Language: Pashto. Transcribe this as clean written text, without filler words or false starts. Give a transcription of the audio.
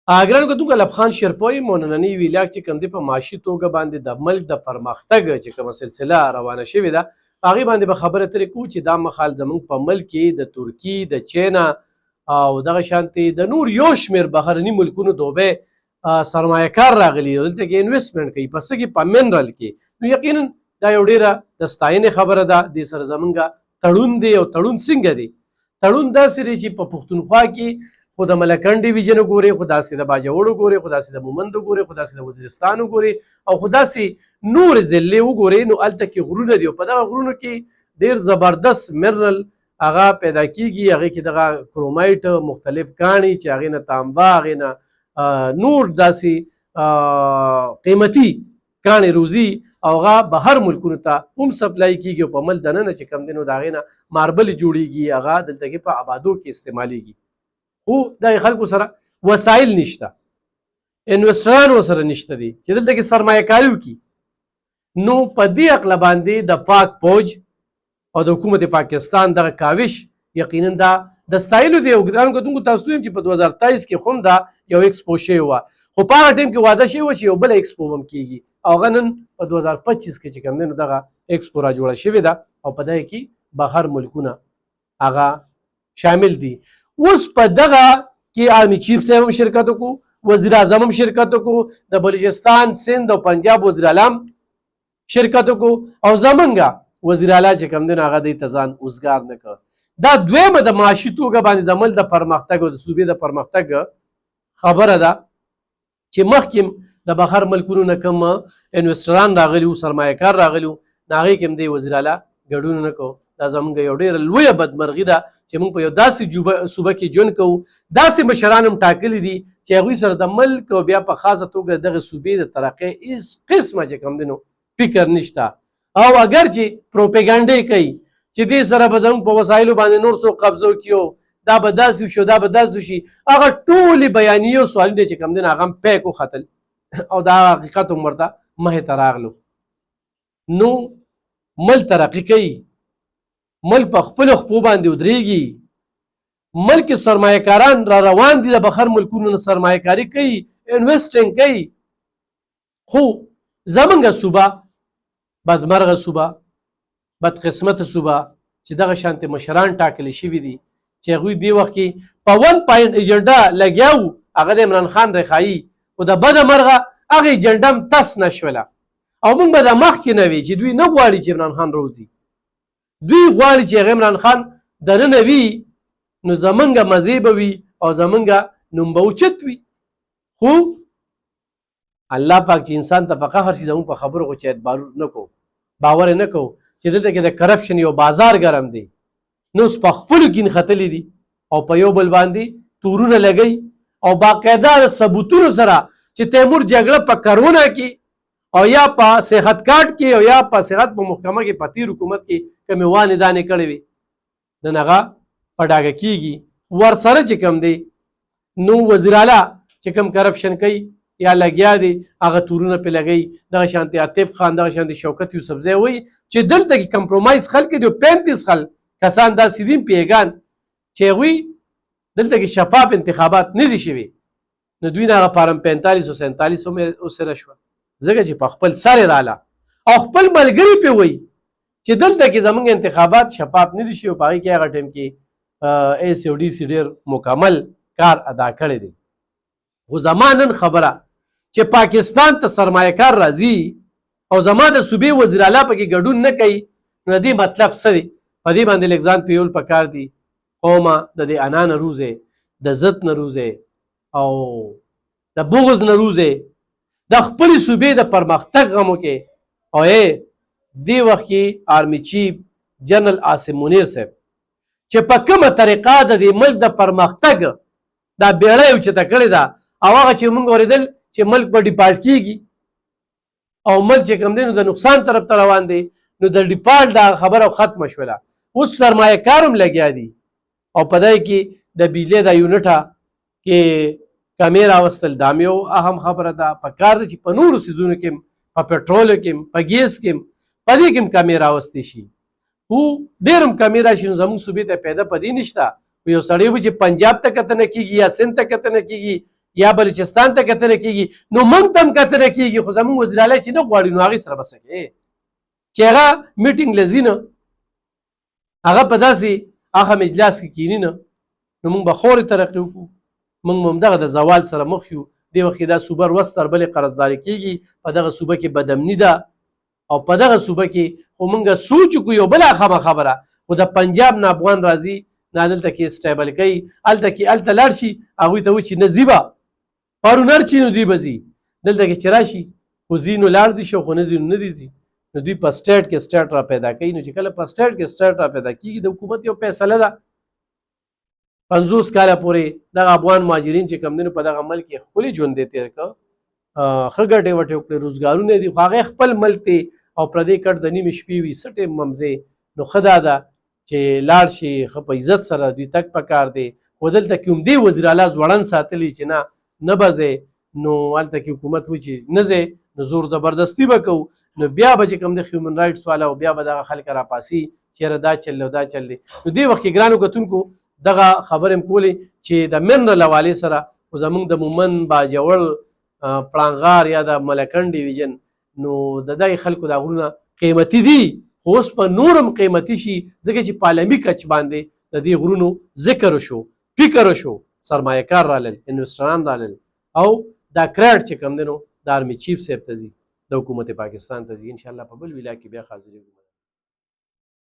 ګرانو کتونکو لبخان شیرپوی مو نننی ویلاګ چې کوم دی په معاشي توګه باندې د ملک د پرمختګ چې کومه سلسله روانه شوې ده هغې باندې به خبره ترې کوو چې دا مهال زموږ په ملک کې د ترکي د چینا او دغه شانتې د نور یو شمېر بهرني ملکونو دوبۍ سرمایه کار راغلي دلته کې انویسټمنټ کوي په څه کې په منرل کې نو یقینا دا یو ډېره د ستاینې خبره ده دې سره زموږ تړون دی او تړون څنګه دی تړون داسې دی چې په پښتونخوا کې خو د ملکن ډیویژن وګورئ خو داسې د باجوړ وګورئ خو داسې د مومند وګورئ خو داسې د وزیرستان وګورئ او خو داسې نور ضلعې وګورئ نو هلته کې غرونه دي او په دغه غرونو کې ډېر زبردست منرل هغه پیدا کیږي هغې کې دغه کرومایټ مختلف کاڼي چې هغې نه تانبه هغې نه نور داسې قیمتي کاڼي روزي او هغه بهر ملکونو ته هم سپلای کیږي او په ملک دننه چې کوم دی نو د هغې نه ماربل جوړیږي هغه دلته کې په آبادو کې استعمالیږي خو د خلکو سره وسایل نشته انویسټران ورسره نشته دي چې دلته کې سرمایه کاري وکړي نو په دې عقله باندې د پاک فوج او د حکومت پاکستان دغه کاوش یقینا دا د ستایلو دی او ګرانو کتونکو تاسو ویم چې په 2023 کې خو دا یو ایکسپو شوی وه خو په هغه ټایم کې واده شوی وه چې یو بله ایکسپو هم کیږي او هغه نن په 2025 کې چې کوم دی نو دغه ایکسپو را جوړه شوې ده او په دغه کې بهر ملکونه هغه شامل دي اوس په دغه کې آرمی چیف صاحب هم شرکت وکړو وزیر اعظم هم شرکت وکړو د بلوچستان سند او پنجاب وزیر اعلی هم شرکت وکړو او زمونږ وزیر اعلی چې کوم دی نو هغه دې ته ځان اوزګار نه کړ دا دویمه د معاشي توګه باندې د ملک د پرمختګ او د صوبې د پرمختګ خبره ده چې مخکې د بهر ملکونو نه کوم انویسټران راغلي وو سرمایه کار راغلي وو نو هغې کې هم دی وزیر اعلی ګډون نه کوو دا زموږ یو ډېره لویه بدمرغي ده چې موږ په یو داسې صوبه کې ژوند کوو داسې مشران هم ټاکلي دي چې هغوی سره د ملک او بیا په خاصه توګه دغه صوبې د ترقۍ هېڅ قسمه چې کوم دی نو فکر نشته او اگر چې پروپیګنډې کوي چې دې سره به زموږ په وسایلو باندې نور څوک قبضه وکړي دا به داسې وشي دا به داسې شي هغه ټولې بیانیې او سوالونه چې کوم دی نو هغه هم پیک وختل او دا حقیقت هم ورته مخې ته راغلو نو ملک ترقي کوي ملک په خپلو خپو باندې ودرېږي ملک سرمایه کاران را روان دي د بهر ملکونو نه سرمایه کاري کوي انویسټینګ کوي خو زمونږ صوبه بدمرغه صوبه بدقسمته صوبه چې دغه شانتې مشران ټاکلي شوي دي چې هغوی دې وخت کې په 1 پوینټ ایجنډا لګیا وو هغه د عمران خان رخایي خو د بده مرغه هغه ایجنډا هم تس نه شوله او موږ به د مخکې نه وي چې دوی نه غواړي چې عمران خان روځي دوی غواړي چې هغه عمران خان دننه وي نو زمونږ مزې به وي او زمونږ نوم به اوچت وي خو الله پاک چې انسان ته په قهر شي زموږ په خبرو خو چې اعتبار نه کوو باور نه کوو چې دلته کې د کرپشن یو بازار ګرم دی نو اوس په خپلو کې نښتلي دي او په یو بل باندې تورونه لګوي او باقاعده د ثبوتونو سره چې تیمور جګړه په کرونه کې او یا په صحت کارت کې او یا په صحت په محکمه کې په تیر حکومت کې کومې وانې دانې کړې وي نن هغه په ډاګه کېږي ورسره چې کوم دی نو وزیر اعلی چې کوم کرپشن کوي یا لګیا دی هغه تورونه پرې لګوي دغه شانتې عاطف خان دغه شانتې شوکت یوسفزی وایي چې دلته کې کمپرومایز خلک دي 35 خلک کسان داسې دي پیګان چې هغوی دلته کې شفاف انتخابات نه دي شوي نو دوی نه هغه فارم 45 او 47 هم اوسره شوه ځکه چې په خپل سر یې راله او خپل ملګري پرې وایي چې دلته کې زموږ انتخابات شفاف نه دي شوي په هغې کې هغه ټایم کې ایس او ډي سي ډېر مکمل کار ادا کړی دی خو زما نن خبره چې پاکستان ته سرمایه کار راځي او زما د صوبې وزیر اعلی پکې ګډون نه کوي نو د دې مطلب څه دی په دې باندې لږ ځان پیول پکار دي قومه د دې انا نه روزې د عزت نه روزې او د بغض نه روزې د خپلې صوبې د پرمختګ غم وکړې او دې وخت کې آرمی چیف جنرال عاصم منیر صاحب چې په کومه طریقه د دې ملک د پرمختګ دا بیړۍ اوچته کړې ده او هغه چې موږ اورېدل چې ملک به ډیپالټ کېږي او ملک چې کوم دی نو د نقصان طرف ته روان دی نو د ډیپالټ دا خبره ختمه شوله اوس سرمایه کار هم لګیا دي او په دې کې د بجلۍ دا یونټه کې کمې راوستل دا هم یو اهم خبره ده پکار ده چې په نورو څیزونو کې په پټرولو کې په ګیس کې په دې کې هم کمې راوستې شي خو ډېر هم کمې راشي نو زموږ صوبې ته پیدا په دې نشته یو سړی و چې پنجاب ته کته نه کېږي یا سند ته کته نه کېږي یا بلوچستان ته کتنه کیږي نو موږ ته هم کتنه کیږي خو زموږ وزیر اعلی چې نه غواړي نو هغې سره به څه کوې چې هغه میټینګ له ځي نه هغه په داسې هغه اجلاس کې کیني نه نو موږ به خورې ترقي وکړو موږ به همدغه د زوال سره مخ یو دې وخت کې دا صوبه وروسته تر بلې قرضداري کیږي په دغه صوبه کې بدامني ده او په دغه صوبه کې خو موږ سوچ وکړو یو بله خبره خو د پنجاب نه افغان راځي نه دلته کې سټیبل کوي هلته لاړ شي هغوی ته وایي چې نه ځي به پرون هر چي نو دوی به ځي دلته کې چې راشي خو ځي نو لاړ دي شو خو نه ځي نو نه دي ځي نو دوی په سټیټ کې سټیټ را پیدا کوي نو چې کله په سټیټ کې سټیټ را پیدا کېږي د حکومت یو فیصله ده 50 کاله پورې دغه افغان مهاجرین چې کوم دي نو په دغه ملک کې ښکلي ژوند دی تېر کړه ښه ګټې وټې وکړې روزګارونه دي خو هغې خپل ملک ته او پردی کټ د نیمې شپې وي څه ټیم ممځې نو ښه دا ده چې لاړ شي ښه په عزت سره دوی تګ پکار دی خو دلته کې هم دې وزیر اعلی ځوړن ساتلی چې نه به ځې نو هلته کې حکومت وایي چې نه ځې نو زور زبردستي به کوو نو بیا به چې کوم د هیومن رایټس والا او بیا به دغه خلک راپاسي چېرې دا چل دی او دا چل دی نو دې وخت کې ګرانو کتونکو دغه خبرې هم کولې چې د منرل حوالې سره خو زموږ د مومن باجوړ پړانغار یا د ملکنډ ډیویژن نو د دغې خلکو دا غرونه قیمتي دي خو اوس په نور هم قیمتي شي ځکه چې په عالمي کچ باندې د دې غرونو ذکر وشو فکر وشو سرمایه کار رالل انویسټران رالل او دا کرایډ چې کوم دی نو د آرمي چیف صاحب ته ځي د حکومت پاکستان ته ځي انشاءالله په بل ویلا کې بیا حاضرېږو